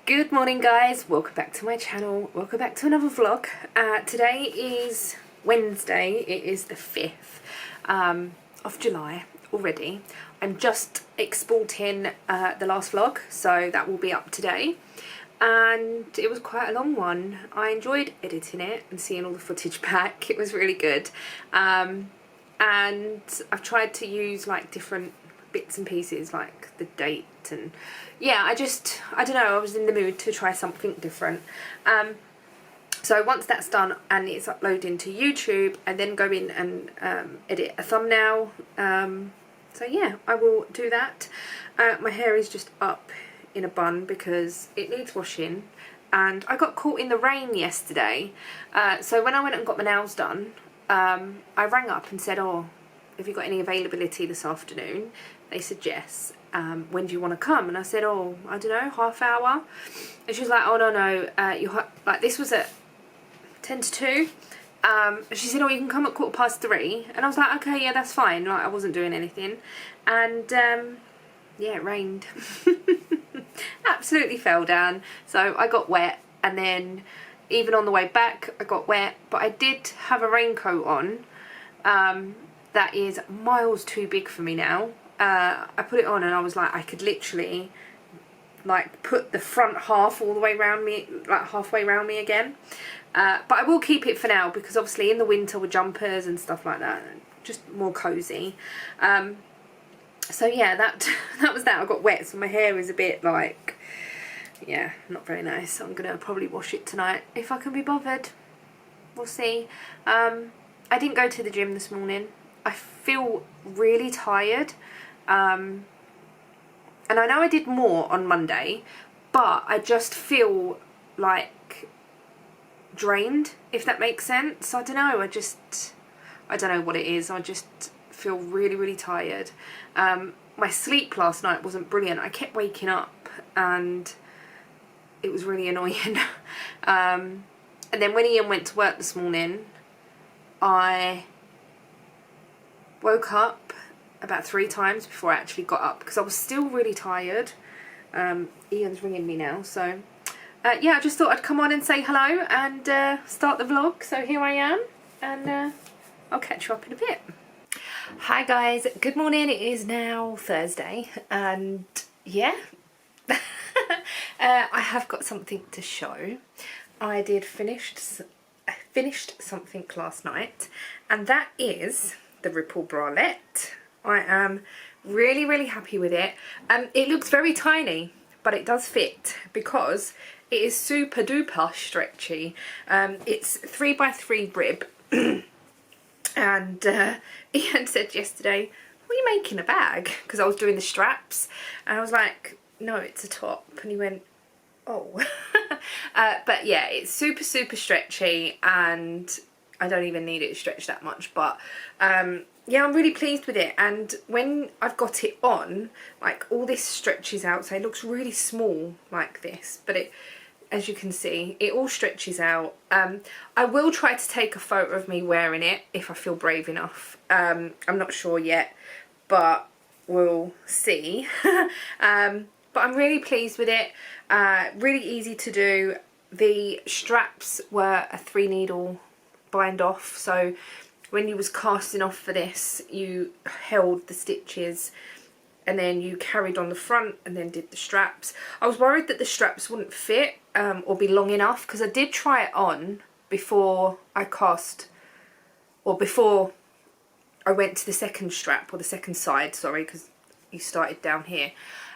Good morning guys, welcome back to my channel, welcome back to another vlog. Today is Wednesday, it is the 5th of July already. I'm just exporting the last vlog, so that will be up today. And it was quite a long one. I enjoyed editing it and seeing all the footage back, it was really good. And I've tried to use like different bits and pieces like the date and yeah, I don't know, I was in the mood to try something different. So once that's done and it's uploading to YouTube, I then go in and edit a thumbnail. So yeah, I will do that. My hair is just up in a bun because it needs washing and I got caught in the rain yesterday. So when I went and got my nails done, I rang up and said, oh, have you got any availability this afternoon? They said yes. When do you want to come? And I said, oh, I don't know, half hour. And she was like, oh no, like this was at 10 to 2. And she said, oh, you can come at 3:15. And I was like, okay, yeah, that's fine. Like I wasn't doing anything. And yeah, it rained. Absolutely fell down. So I got wet, and then even on the way back I got wet, but I did have a raincoat on that is miles too big for me now. I put it on and I was like, I could literally like put the front half all the way around me, like halfway around me again. But I will keep it for now because obviously in the winter with jumpers and stuff like that, just more cozy. So yeah, that was that. I got wet, so my hair is a bit like, yeah, not very nice. I'm gonna probably wash it tonight if I can be bothered. We'll see. I didn't go to the gym this morning. I feel really tired. And I know I did more on Monday, but I just feel like drained, if that makes sense. I don't know, I don't know what it is. I just feel really tired. My sleep last night wasn't brilliant. I kept waking up and it was really annoying. And then when Ian went to work this morning, I woke up about 3 times before I actually got up because I was still really tired. Ian's ringing me now, so yeah, I just thought I'd come on and say hello and start the vlog. So here I am, and I'll catch you up in a bit. Hi guys, good morning. It is now Thursday, and yeah, I have got something to show. I finished something last night, and that is the Ripple bralette. I am really happy with it. It looks very tiny, but it does fit because it is super duper stretchy. It's 3x3 rib. And Ian said yesterday, "Are you making a bag?" Because I was doing the straps, and I was like, "No, it's a top." And he went, "Oh." But yeah, it's super stretchy, and I don't even need it stretched that much, but yeah, I'm really pleased with it. And when I've got it on, like all this stretches out, so it looks really small like this, but it, as you can see, it all stretches out. I will try to take a photo of me wearing it if I feel brave enough. I'm not sure yet, but we'll see. But I'm really pleased with it. Really easy to do. The straps were a 3-needle bind off, so when you was casting off for this, you held the stitches and then you carried on the front and then did the straps. I was worried that the straps wouldn't fit or be long enough, because I did try it on before I cast, or before I went to the second strap, or the second side, sorry, because you started down here,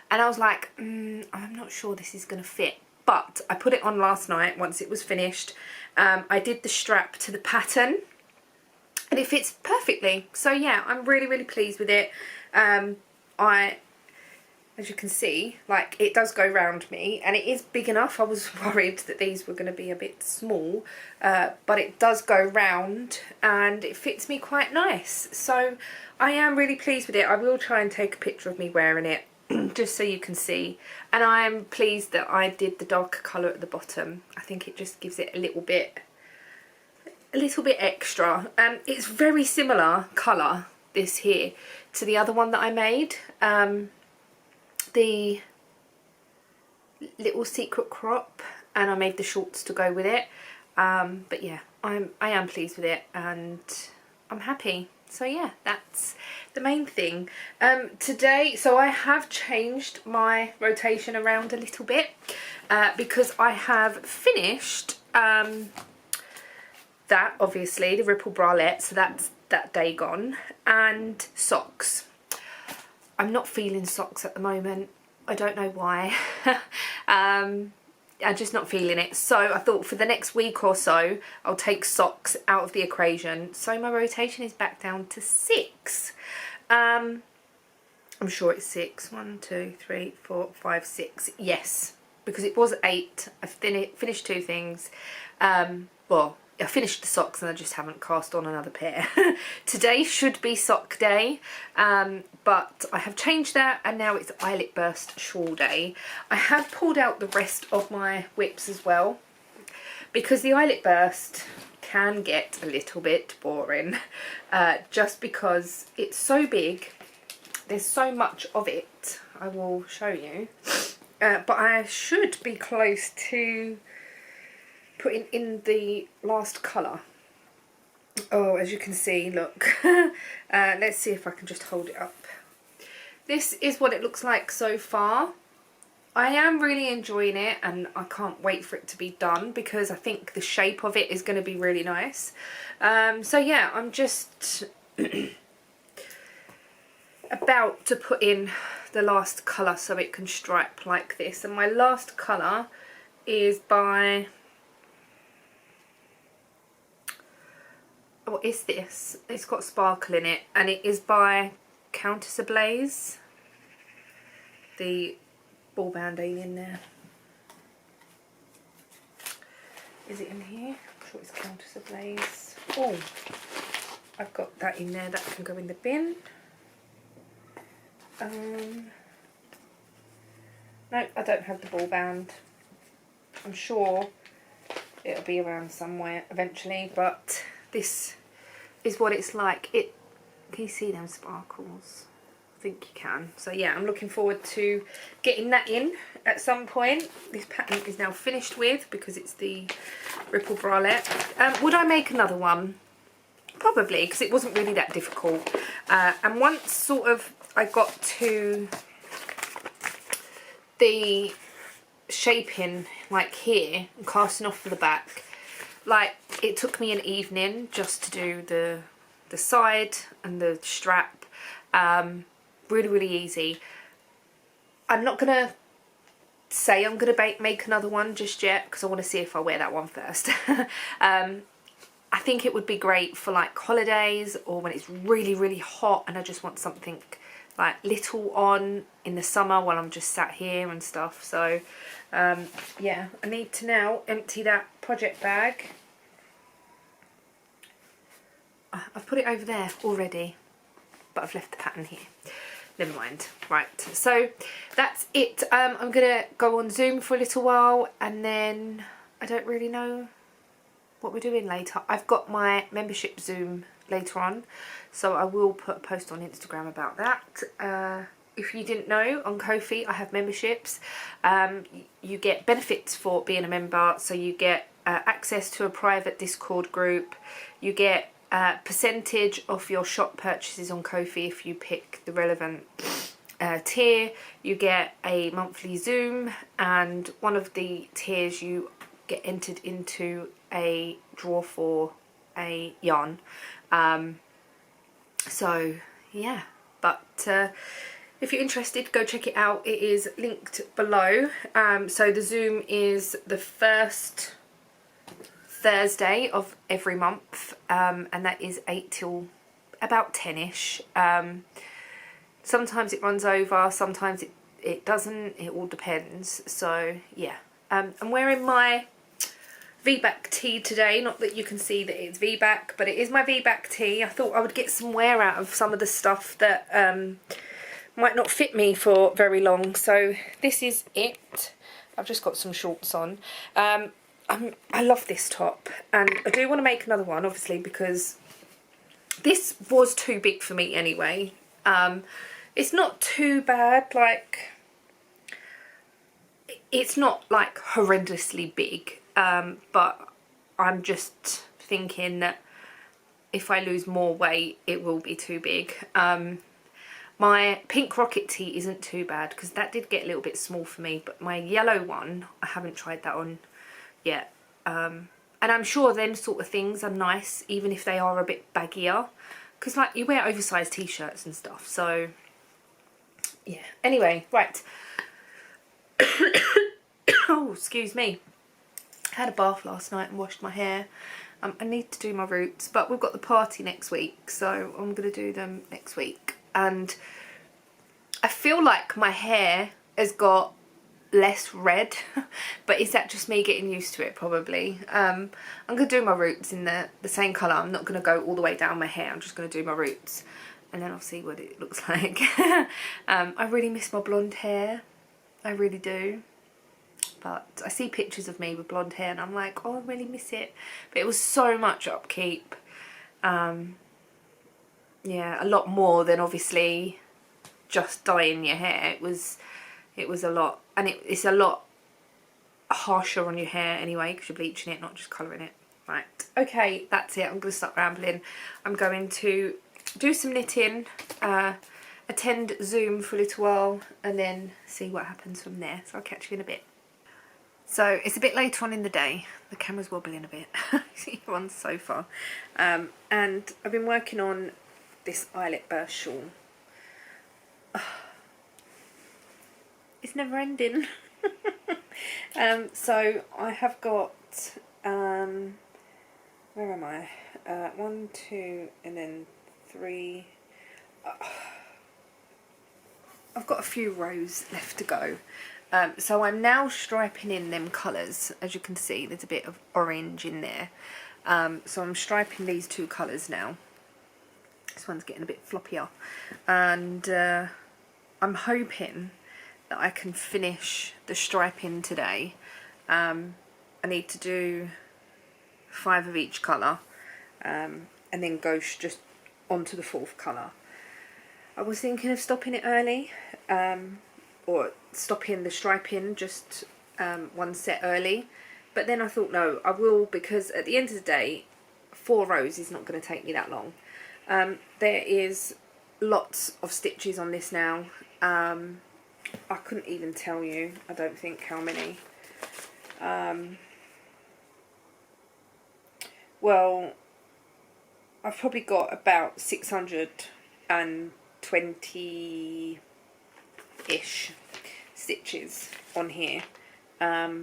and I was like, I'm not sure this is going to fit. But I put it on last night once it was finished. I did the strap to the pattern and it fits perfectly. So yeah, I'm really pleased with it. As you can see, like it does go round me and it is big enough. I was worried that these were going to be a bit small, but it does go round and it fits me quite nice. So I am really pleased with it. I will try and take a picture of me wearing it just so you can see, and I am pleased that I did the darker colour at the bottom. I think it just gives it a little bit extra. It's very similar colour, this here, to the other one that I made. The little secret crop, and I made the shorts to go with it. But yeah, I am pleased with it and I'm happy. So yeah, that's the main thing. Today, so I have changed my rotation around a little bit because I have finished that, obviously, the Ripple bralette, so that's that day gone, and socks. I'm not feeling socks at the moment. I don't know why. I'm just not feeling it. So I thought for the next week or so, I'll take socks out of the equation. So my rotation is back down to 6. I'm sure it's 6. 1, 2, 3, 4, 5, 6. Yes, because it was 8. I finished 2 things. Well, I finished the socks and I just haven't cast on another pair. Today should be sock day, but I have changed that and now it's eyelet burst shawl day. I have pulled out the rest of my whips as well because the eyelet burst can get a little bit boring just because it's so big. There's so much of it. I will show you. But I should be close to putting in the last colour. Oh, as you can see, look. Let's see if I can just hold it up. This is what it looks like so far. I am really enjoying it and I can't wait for it to be done because I think the shape of it is going to be really nice. So yeah, I'm just about to put in the last colour so it can stripe like this. And my last colour is by... what is this? It's got sparkle in it and it is by Countess Ablaze. The ball band ain't in there. Is it in here? I'm sure it's Countess Ablaze. Oh, I've got that in there. That can go in the bin. No, I don't have the ball band. I'm sure it'll be around somewhere eventually, but this is what it's like. Can you see them sparkles? I think you can. So yeah, I'm looking forward to getting that in at some point. This pattern is now finished with because it's the Ripple bralette. Would I make another one? Probably, because it wasn't really that difficult. And once sort of I got to the shaping like here and casting off for the back, like it took me an evening just to do the side and the strap. Really easy. I'm not gonna say I'm gonna make another one just yet because I want to see if I wear that one first. I think it would be great for like holidays or when it's really hot and I just want something like little on in the summer while I'm just sat here and stuff. So yeah, I need to now empty that project bag. I've put it over there already, but I've left the pattern here. Never mind. Right, so that's it. I'm gonna go on Zoom for a little while and then I don't really know what we're doing later. I've got my membership Zoom later on, so I will put a post on Instagram about that. If you didn't know, on Ko-fi I have memberships. You get benefits for being a member, so you get access to a private Discord group, you get percentage of your shop purchases on Ko-fi if you pick the relevant tier, you get a monthly Zoom, and one of the tiers you get entered into a draw for a yarn. So yeah, but if you're interested, go check it out. It is linked below. So the Zoom is the first Thursday of every month, and that is 8 till about 10ish. Sometimes it runs over, sometimes it doesn't, it all depends. So yeah, I'm wearing my V-back tee today. Not that you can see that it's V-back, but it is my V-back tee. I thought I would get some wear out of some of the stuff that might not fit me for very long. So this is it. I've just got some shorts on. I love this top and I do want to make another one, obviously, because this was too big for me anyway. It's not too bad, like it's not like horrendously big, but I'm just thinking that if I lose more weight, it will be too big. My pink rocket tee isn't too bad because that did get a little bit small for me, but my yellow one, I haven't tried that on yet. And I'm sure them sort of things are nice, even if they are a bit baggier, because like you wear oversized t-shirts and stuff. So yeah, anyway, right. Oh, excuse me. I had a bath last night and washed my hair. I need to do my roots, but we've got the party next week, so I'm going to do them next week. And I feel like my hair has got less red, but is that just me getting used to it? Probably. I'm going to do my roots in the same colour. I'm not going to go all the way down my hair. I'm just going to do my roots and then I'll see what it looks like. I really miss my blonde hair. I really do. But I see pictures of me with blonde hair and I'm like, oh, I really miss it. But it was so much upkeep. Yeah, a lot more than obviously just dyeing your hair. It was a lot, and it's a lot harsher on your hair anyway because you're bleaching it, not just colouring it. Right, okay, that's it. I'm going to stop rambling. I'm going to do some knitting, attend Zoom for a little while, and then see what happens from there. So I'll catch you in a bit. So it's a bit later on in the day. The camera's wobbling a bit. You're on the sofa. And I've been working on this eyelet burst shawl. It's never ending. So I have got, where am I? 1, 2, and then 3. I've got a few rows left to go. So I'm now striping in them colours. As you can see, there's a bit of orange in there. So I'm striping these 2 colours now. This one's getting a bit floppier. And I'm hoping that I can finish the striping today. I need to do 5 of each colour. And then go just onto the 4th colour. I was thinking of stopping it early. Or stopping the striping just 1 set early, but then I thought no, I will, because at the end of the day 4 rows is not going to take me that long. There is lots of stitches on this now. I couldn't even tell you, I don't think, how many. Well, I've probably got about 620-ish stitches on here. Yeah,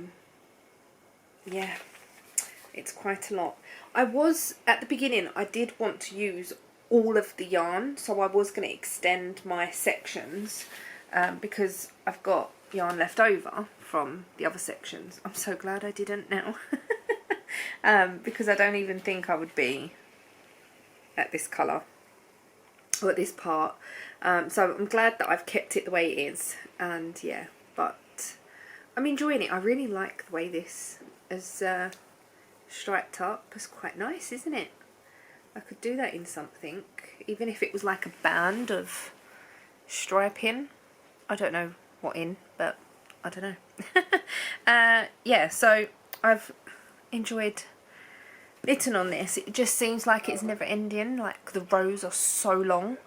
it's quite a lot. I was, at the beginning, I did want to use all of the yarn, so I was going to extend my sections, because I've got yarn left over from the other sections. I'm so glad I didn't now. Because I don't even think I would be at this colour or at this part. So I'm glad that I've kept it the way it is, and yeah, but I'm enjoying it. I really like the way this is striped up. It's quite nice, isn't it? I could do that in something, even if it was like a band of striping. I don't know what in, but I don't know. Yeah, so I've enjoyed knitting on this. It just seems like it's never ending, like the rows are so long.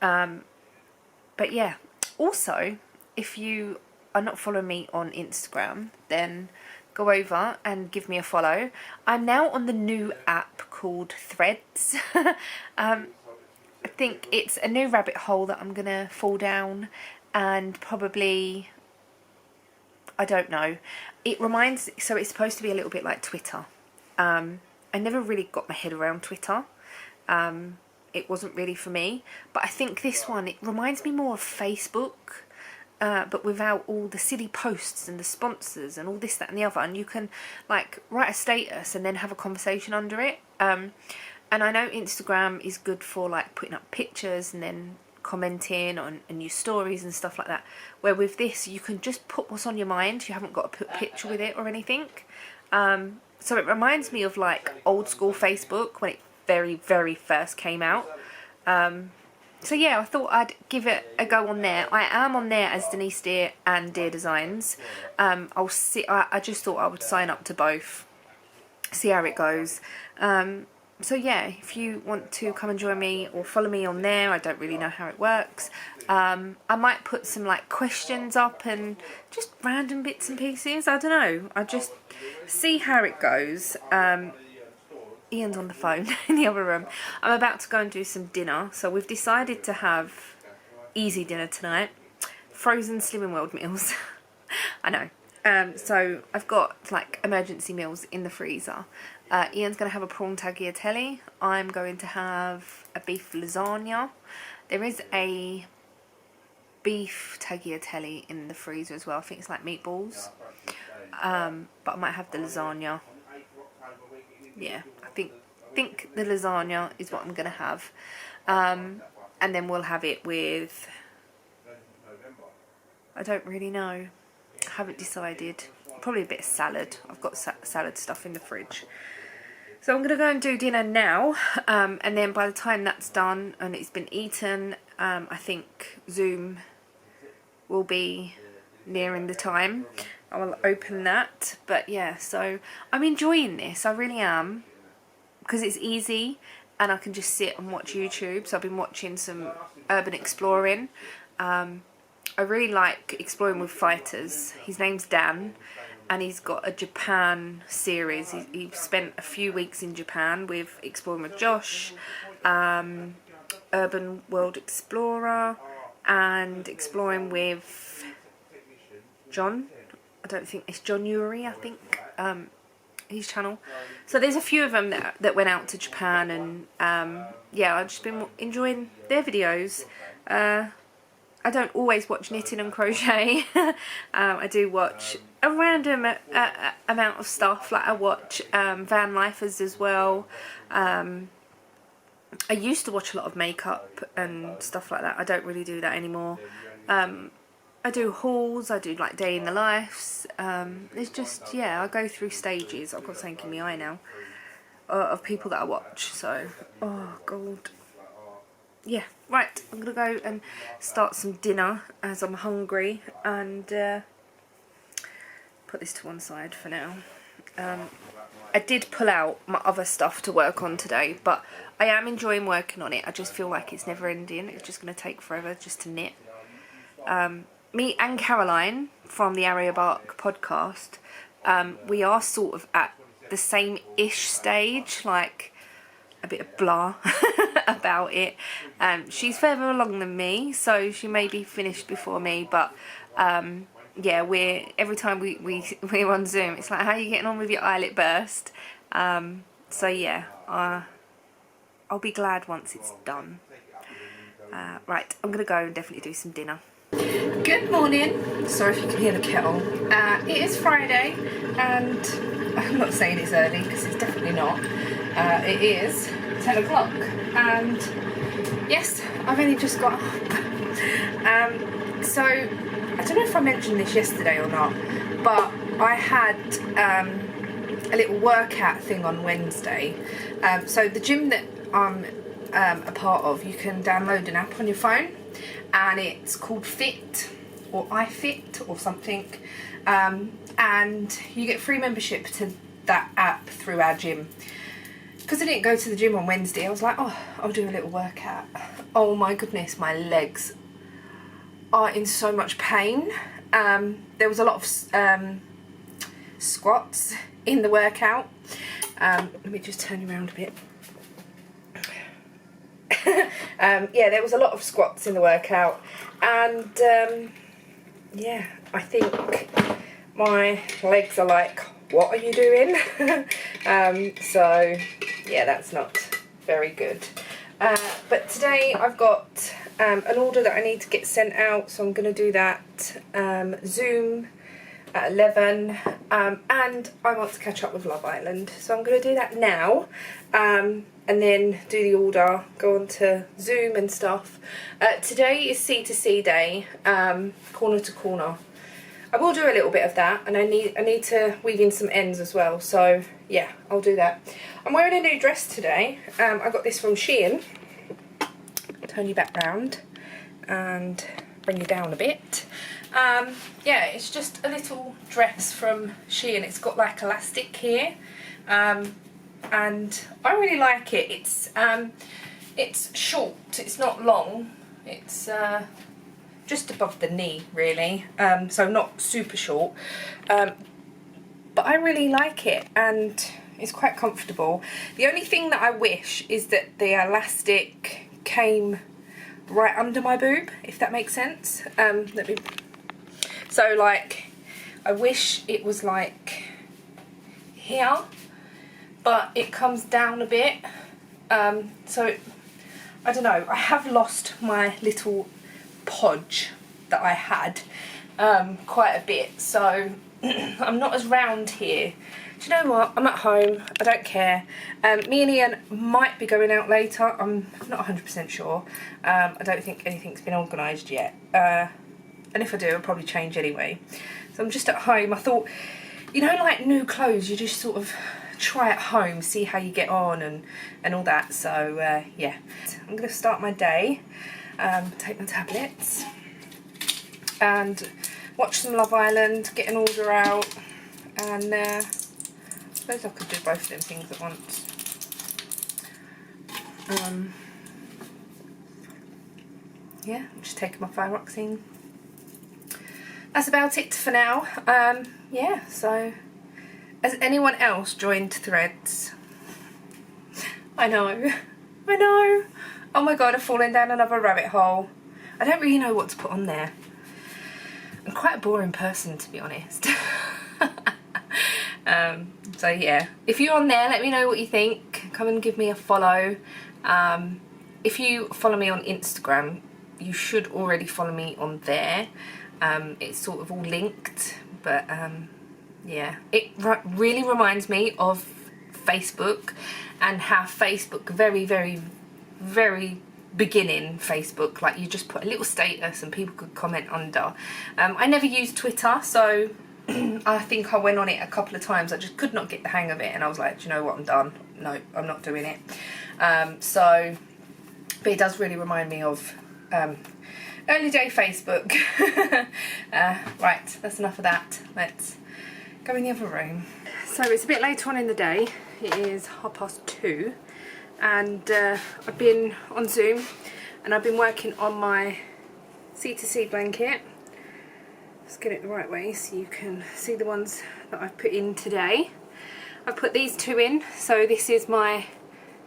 But yeah, also, if you are not following me on Instagram, then go over and give me a follow. I'm now on the new app called Threads. I think it's a new rabbit hole that I'm gonna fall down, and probably, I don't know, it reminds, so it's supposed to be a little bit like Twitter. I never really got my head around Twitter. It wasn't really for me, but I think this one, it reminds me more of Facebook, but without all the silly posts and the sponsors and all this, that and the other, and you can like write a status and then have a conversation under it. And I know Instagram is good for like putting up pictures and then commenting on new stories and stuff like that, where with this you can just put what's on your mind. You haven't got to put a picture with it or anything. So it reminds me of like old school Facebook when it very, very first came out. So so yeah, I thought I'd give it a go on there. I am on there as Denise Deer and Deer Designs. I'll see. I just thought I would sign up to both, see how it goes. So yeah, if you want to come and join me or follow me on there, I don't really know how it works. I might put some like questions up and just random bits and pieces. I don't know. I just see how it goes. Ian's on the phone in the other room. I'm about to go and do some dinner. So we've decided to have easy dinner tonight. Frozen Slimming World meals. I know. So I've got like emergency meals in the freezer. Ian's going to have a prawn tagliatelle. I'm going to have a beef lasagna. There is a beef tagliatelle in the freezer as well. I think it's like meatballs. But I might have the lasagna. Yeah, I think the lasagna is what I'm going to have. And then we'll have it with... I don't really know. I haven't decided. Probably a bit of salad. I've got salad stuff in the fridge. So I'm going to go and do dinner now, and then by the time that's done and it's been eaten, I think Zoom will be nearing the time. I will open that. But yeah, so I'm enjoying this. I really am, because it's easy and I can just sit and watch YouTube. So I've been watching some urban exploring. I really like exploring with fighters. His name's Dan. And he's got a Japan series. He spent a few weeks in Japan with Exploring with Josh, Urban World Explorer, and Exploring with John. I don't think it's John Uri, I think, his channel. So there's a few of them that went out to Japan, and yeah, I've just been enjoying their videos. I don't always watch knitting and crochet. I do watch a random amount of stuff. Like I watch van lifers as well. I used to watch a lot of makeup and stuff like that. I don't really do that anymore. I do hauls. I do like day in the lives. It's just, yeah, I go through stages. I've got something in my eye now of people that I watch. So, oh god. Yeah, right, I'm going to go and start some dinner as I'm hungry, and put this to one side for now. I did pull out my other stuff to work on today, but I am enjoying working on it. I just feel like it's never ending. It's just going to take forever just to knit. Me and Caroline from the Aria Bark podcast, we are sort of at the same-ish stage, like a bit of blah about it. She's further along than me, so she may be finished before me, but yeah, every time we're on Zoom, it's like, how are you getting on with your eyelid burst? So yeah, I'll be glad once it's done. Right, I'm gonna go and definitely do some dinner. Good morning. Sorry if you can hear the kettle. It is Friday, and I'm not saying it's early because it's definitely not. It is 10 o'clock, and yes, I've only just got up. So I don't know if I mentioned this yesterday or not, but I had a little workout thing on Wednesday. So the gym that I'm a part of, you can download an app on your phone, and it's called Fit or iFit or something, and you get free membership to that app through our gym. Because I didn't go to the gym on Wednesday, I was like, oh, I'll do a little workout. Oh my goodness, my legs are in so much pain. There was a lot of squats in the workout. Let me just turn you around a bit. Yeah, there was a lot of squats in the workout, and yeah, I think my legs are like, what are you doing? So yeah, that's not very good. But today I've got an order that I need to get sent out, so I'm going to do that. Zoom at 11, and I want to catch up with Love Island, so I'm going to do that now, and then do the order, go on to Zoom and stuff. Today is C2C day, corner to corner. I will do a little bit of that, and I need to weave in some ends as well, so yeah, I'll do that. I'm wearing a new dress today. I got this from Shein. turn you back round and bring you down a bit. Yeah, it's just a little dress from Shein. It's got like elastic here, and I really like it. It's short, it's not long, it's just above the knee really, so not super short, but I really like it and it's quite comfortable. The only thing that I wish is that the elastic came right under my boob, if that makes sense. So like, I wish it was like here, but it comes down a bit, so I don't know, I have lost my little podge that I had quite a bit, so I'm not as round here. Do you know what, I'm at home, I don't care. Me and Ian might be going out later, I'm not 100% sure. I don't think anything's been organised yet, and if I do I'll probably change anyway. So I'm just at home. I thought, you know, like new clothes, you just sort of try at home, see how you get on and all that. So yeah, I'm going to start my day, take my tablets and watch some Love Island, get an order out, and I suppose I could do both of them things at once. Yeah, I'm just taking my thyroxine. That's about it for now. Yeah, so has anyone else joined Threads? I know. Oh my god, I've fallen down another rabbit hole. I don't really know what to put on there. I'm quite a boring person, to be honest. So yeah, if you're on there, let me know what you think. Come and give me a follow. If you follow me on Instagram, you should already follow me on there. It's sort of all linked, but yeah, it really reminds me of Facebook, and how Facebook, very beginning Facebook, like you just put a little status and people could comment under. I never used Twitter, so I think I went on it a couple of times. I just could not get the hang of it, and I was like, do you know what, I'm done. No, I'm not doing it. But it does really remind me of early day Facebook. Right, that's enough of that. Let's go in the other room. So it's a bit later on in the day. It is 2:30, and I've been on Zoom and I've been working on my C2C blanket. Let's get it the right way so you can see the ones that I've put in today. I've put these two in. So this is my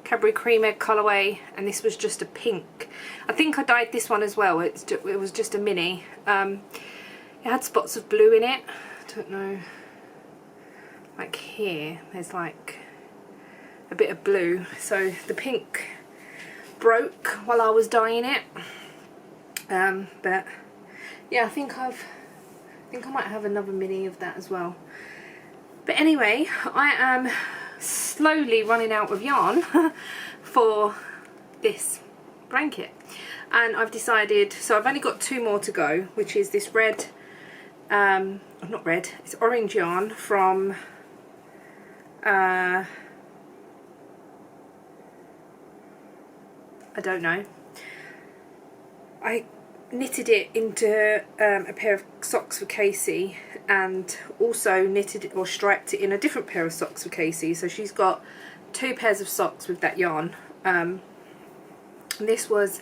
Cadbury Cream Egg colourway, and this was just a pink. I think I dyed this one as well. It was just a mini. It had spots of blue in it. I don't know, like here there's like a bit of blue, so the pink broke while I was dyeing it. But yeah, I think I might have another mini of that as well. But anyway, I am slowly running out of yarn for this blanket, and I've decided, so I've only got 2 more to go, which is this red, not red, it's orange yarn from I don't know. I knitted it into a pair of socks for Casey, and also knitted it or striped it in a different pair of socks for Casey. So she's got 2 pairs of socks with that yarn. This was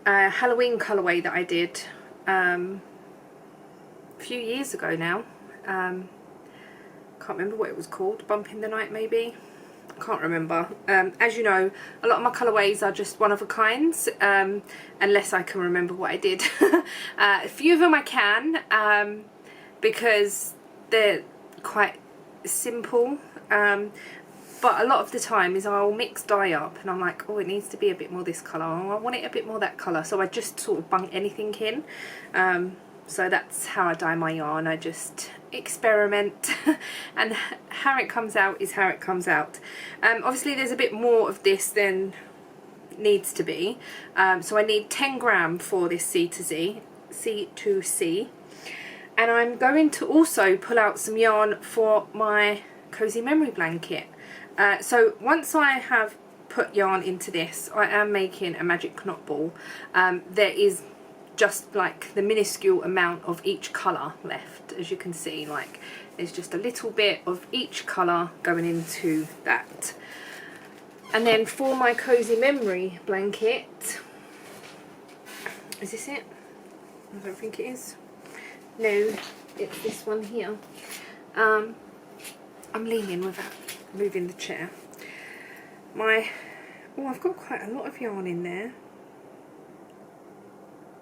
a Halloween colourway that I did a few years ago now. Can't remember what it was called. Bump in the Night maybe? I can't remember. As you know, a lot of my colourways are just one of a kinds, unless I can remember what I did. A few of them I can, because they're quite simple, but a lot of the time is I'll mix dye up and I'm like, oh, it needs to be a bit more this colour, or I want it a bit more that colour, so I just sort of bung anything in. So that's how I dye my yarn. I just experiment and how it comes out is how it comes out. Obviously there's a bit more of this than needs to be, so I need 10 gram for this C2C, and I'm going to also pull out some yarn for my Cozy Memory blanket. So once I have put yarn into this. I am making a magic knot ball. There is just like the minuscule amount of each colour left, as you can see. Like there's just a little bit of each colour going into that. And then for my Cozy Memory blanket, is this it? I don't think it is. No, it's this one here. I'm leaning without moving the chair. Oh, I've got quite a lot of yarn in there.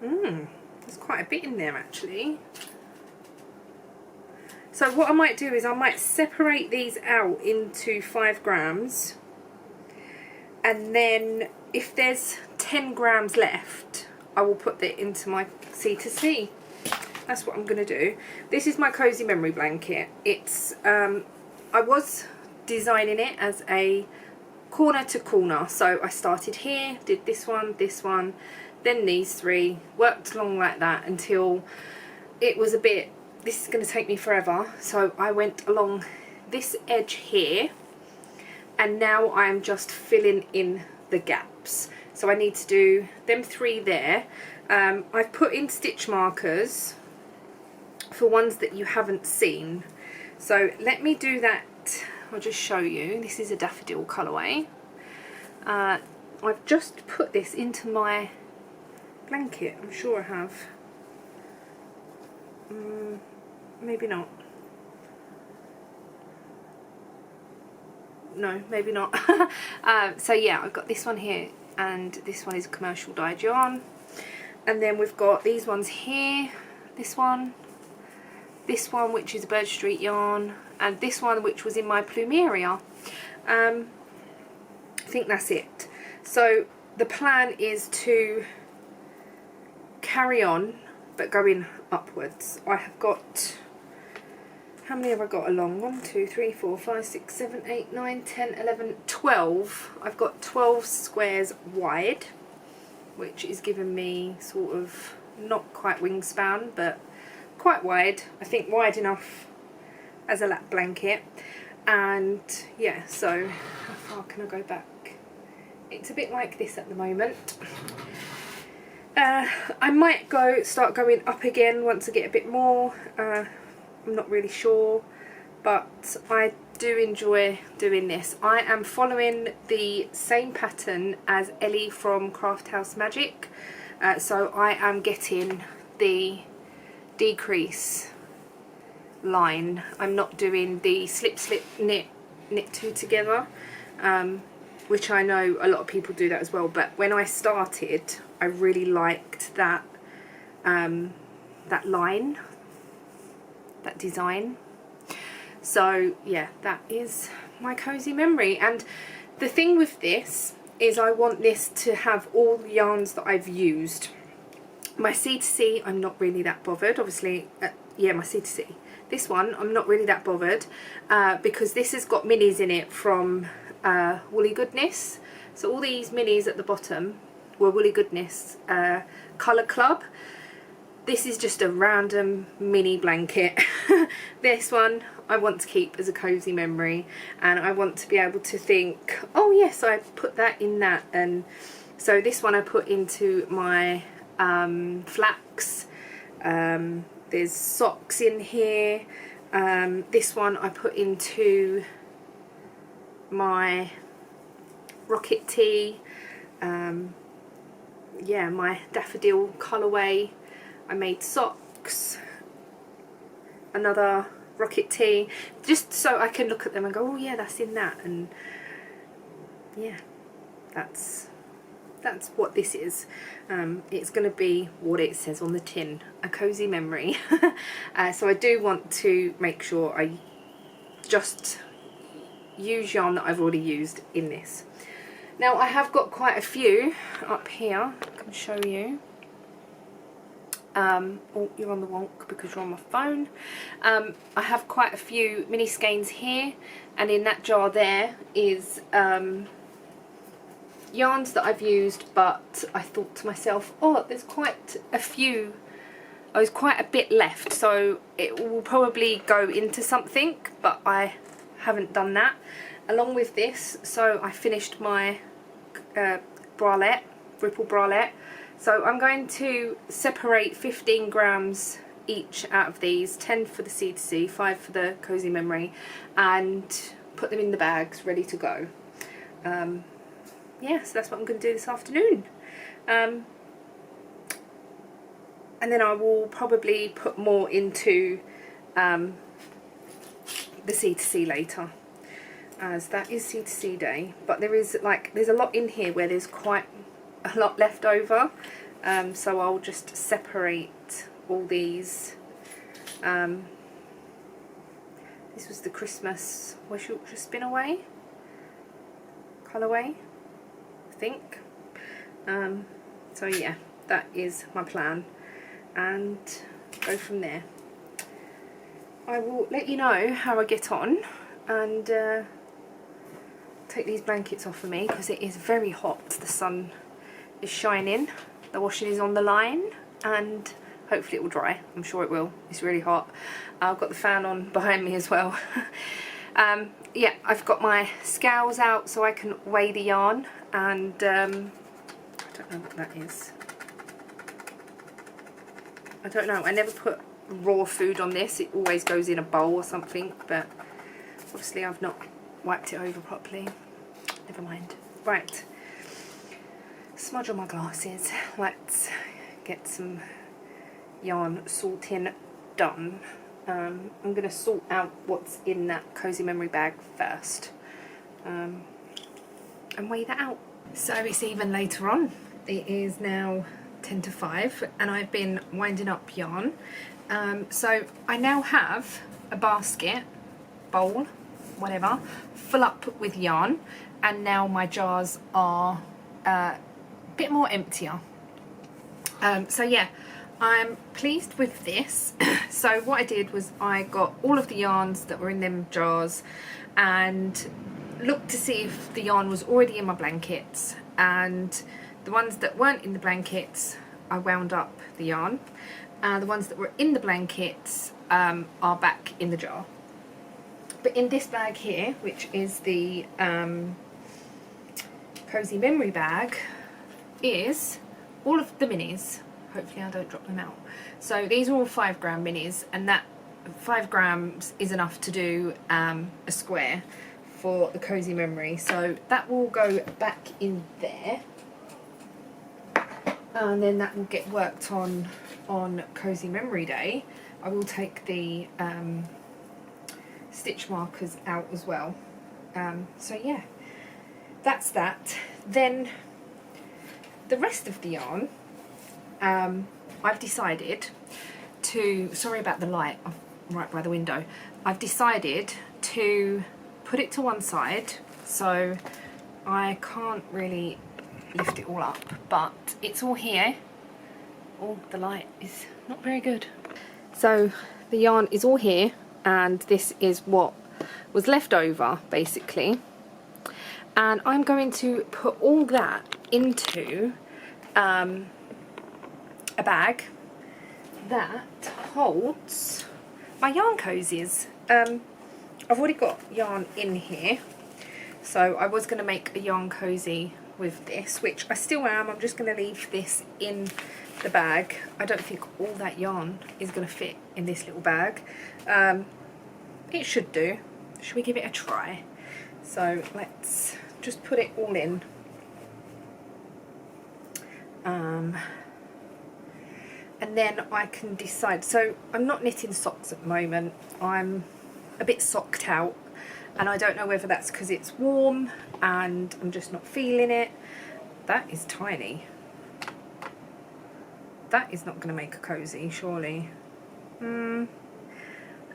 There's quite a bit in there actually. So what I might do is I might separate these out into 5 grams, and then if there's 10 grams left, I will put that into my C2C. That's what I'm going to do. This is my Cozy Memory blanket. It's I was designing it as a corner to corner, so I started here, did this one, then these 3, worked along like that until it was a bit, this is going to take me forever, so I went along this edge here, and now I'm just filling in the gaps. So I need to do them 3 there. I've put in stitch markers for ones that you haven't seen, so let me do that. I'll just show you. This is a daffodil colourway. I've just put this into my blanket. I'm sure I have. Maybe not. No, maybe not. So yeah, I've got this one here, and this one is commercial dyed yarn. And then we've got these ones here. This one which is a Bird Street yarn, and this one which was in my Plumeria. I think that's it. So the plan is to carry on but going upwards. I have got, how many have I got along? 1, 2, 3, 4, 5, 6, 7, 8, 9, 10, 11, 12. I've got 12 squares wide, which is giving me sort of not quite wingspan but quite wide. I think wide enough as a lap blanket. And yeah, so how far can I go back? It's a bit like this at the moment. I might start going up again once I get a bit more. I'm not really sure, but I do enjoy doing this. I am following the same pattern as Ellie from Craft House Magic, so I am getting the decrease line. I'm not doing the slip slip knit 2 together, which I know a lot of people do that as well, but when I started I really liked that that line, that design. So yeah, that is my Cozy Memory. And the thing with this is I want this to have all the yarns that I've used. My C2C, I'm not really that bothered, obviously. Yeah, my C2C. This one, I'm not really that bothered because this has got minis in it from Woolly Goodness. So all these minis at the bottom were Woolly Goodness Colour Club. This is just a random mini blanket. This one I want to keep as a Cozy Memory, and I want to be able to think, oh yes, I put that in that. And so this one I put into my flax. There's socks in here. This one I put into my Rocket Tee. Yeah, my daffodil colourway. I made socks, another Rocket Tee, just so I can look at them and go, oh yeah, that's in that. And yeah, that's what this is. It's going to be what it says on the tin, a Cozy Memory. So I do want to make sure I just use yarn that I've already used in this. Now I have got quite a few up here. I can show you. Oh, you're on the wonk because you're on my phone. I have quite a few mini skeins here, and in that jar there is yarns that I've used, but I thought to myself, oh, there's quite a few, there's quite a bit left, so it will probably go into something, but I haven't done that. Along with this, so I finished my bralette, Ripple bralette. So I'm going to separate 15 grams each out of these, 10 for the C2C, 5 for the Cozy Memory, and put them in the bags ready to go. Yeah, so that's what I'm going to do this afternoon. And then I will probably put more into the C2C later, as that is C2C day. But there is there's a lot in here where there's quite a lot left over, so I'll just separate all these. This was the Christmas Wish Yorkshire Spin Away colourway, I think. So yeah, that is my plan, and go from there. I will let you know how I get on, and take these blankets off of me because it is very hot. The sun is shining, the washing is on the line, and hopefully it will dry. I'm sure it will. It's really hot. I've got the fan on behind me as well. Yeah, I've got my scales out so I can weigh the yarn, and I don't know what that is. I don't know. I never put raw food on this. It always goes in a bowl or something, but obviously I've not wiped it over properly. Never mind. Right. Smudge on my glasses. Let's get some yarn sorting done. I'm going to sort out what's in that Cozy Memory bag first, and weigh that out. So it's even later on. It is now 10 to 5 and I've been winding up yarn. So I now have a basket, bowl, whatever, full up with yarn, and now my jars are a bit more emptier. So yeah, I'm pleased with this. So what I did was I got all of the yarns that were in them jars and looked to see if the yarn was already in my blankets, and the ones that weren't in the blankets I wound up the yarn, the ones that were in the blankets are back in the jar. But in this bag here, which is the Cozy Memory bag, is all of the minis. Hopefully I don't drop them out. So these are all 5 gram minis, and that 5 grams is enough to do a square for the Cozy Memory. So that will go back in there, and then that will get worked on Cozy Memory Day. I will take the stitch markers out as well. So yeah, that's that. Then the rest of the yarn, I've decided to, sorry about the light, I'm right by the window, I've decided to put it to one side, so I can't really lift it all up, but it's all here. Oh, the light is not very good. So the yarn is all here, and this is what was left over basically, and I'm going to put all that into a bag that holds my yarn cozies. I've already got yarn in here, so I was going to make a yarn cozy with this, which I still am. I'm just going to leave this in the bag. I don't think all that yarn is going to fit in this little bag. It should do. Should we give it a try? So let's just put it all in. And then I can decide. So I'm not knitting socks at the moment. I'm a bit socked out, and I don't know whether that's because it's warm and I'm just not feeling it. That is tiny. That is not going to make a cozy, surely. I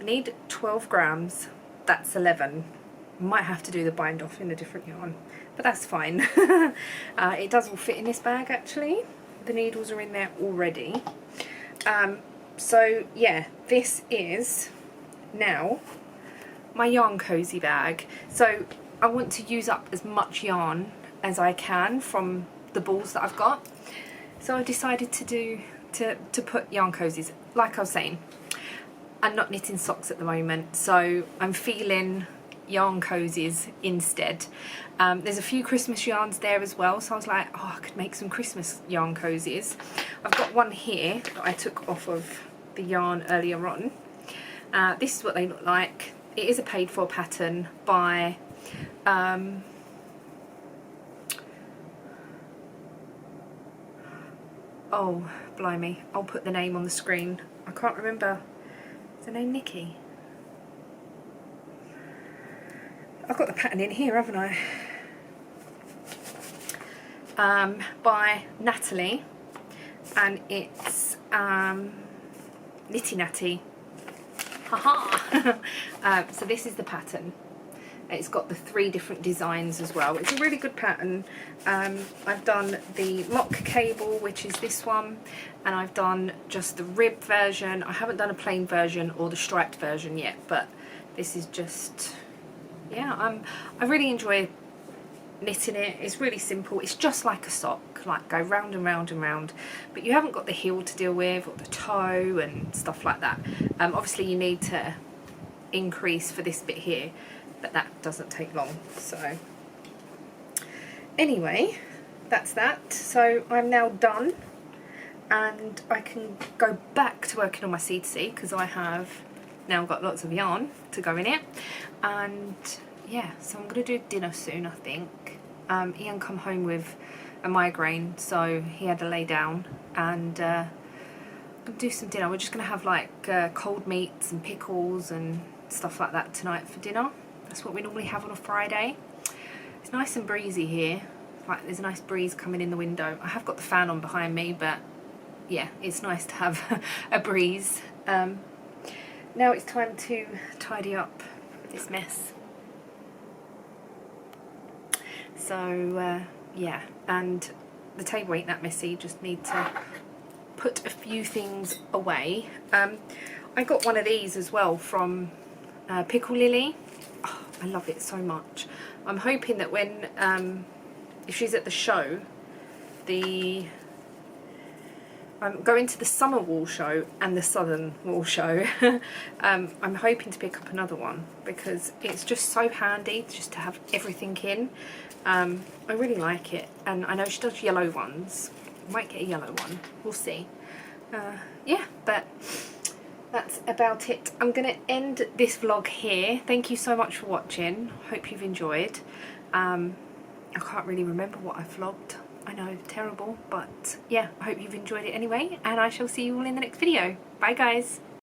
need 12 grams. That's 11. Might have to do the bind off in a different yarn, but that's fine. It does all fit in this bag actually. The needles are in there already. So yeah, this is now my yarn cozy bag. So I want to use up as much yarn as I can from the balls that I've got. So I decided to put yarn cozies. Like I was saying, I'm not knitting socks at the moment, so I'm feeling yarn cozies instead. There's a few Christmas yarns there as well, so I was like, oh, I could make some Christmas yarn cozies. I've got one here that I took off of the yarn earlier on. This is what they look like. It is a paid for pattern by oh blimey, I'll put the name on the screen. I can't remember. Is the name Nikki? I've got the pattern in here, haven't I? By Natalie, and it's Nitty Natty. Haha! So this is the pattern. It's got the 3 different designs as well. It's a really good pattern. I've done the mock cable, which is this one, and I've done just the rib version. I haven't done a plain version or the striped version yet, but this is just, yeah, I really enjoy knitting it. It's really simple. It's just like a sock, like go round and round and round, but you haven't got the heel to deal with or the toe and stuff like that. Obviously you need to increase for this bit here, but that doesn't take long. So anyway, that's that. So I'm now done and I can go back to working on my C2C because I have now got lots of yarn to go in it. And yeah, so I'm gonna do dinner soon, I think. Ian come home with a migraine, so he had to lay down, and I'm gonna do some dinner. We're just gonna have like cold meats and pickles and stuff like that tonight for dinner. That's what we normally have on a Friday. It's nice and breezy here. Like there's a nice breeze coming in the window. I have got the fan on behind me, but yeah, it's nice to have a breeze. Now it's time to tidy up this mess. So yeah, and the table ain't that messy, just need to put a few things away. I got one of these as well from Pickle Lily. Oh, I love it so much. I'm hoping that when if she's at the show, I'm going to the summer wool show and the southern wool show. I'm hoping to pick up another one because it's just so handy just to have everything in. I really like it, and I know she does yellow ones. I might get a yellow one, we'll see. Yeah, but that's about it. I'm going to end this vlog here. Thank you so much for watching. Hope you've enjoyed. I can't really remember what I vlogged. I know, terrible, but yeah, I hope you've enjoyed it anyway, and I shall see you all in the next video. Bye guys.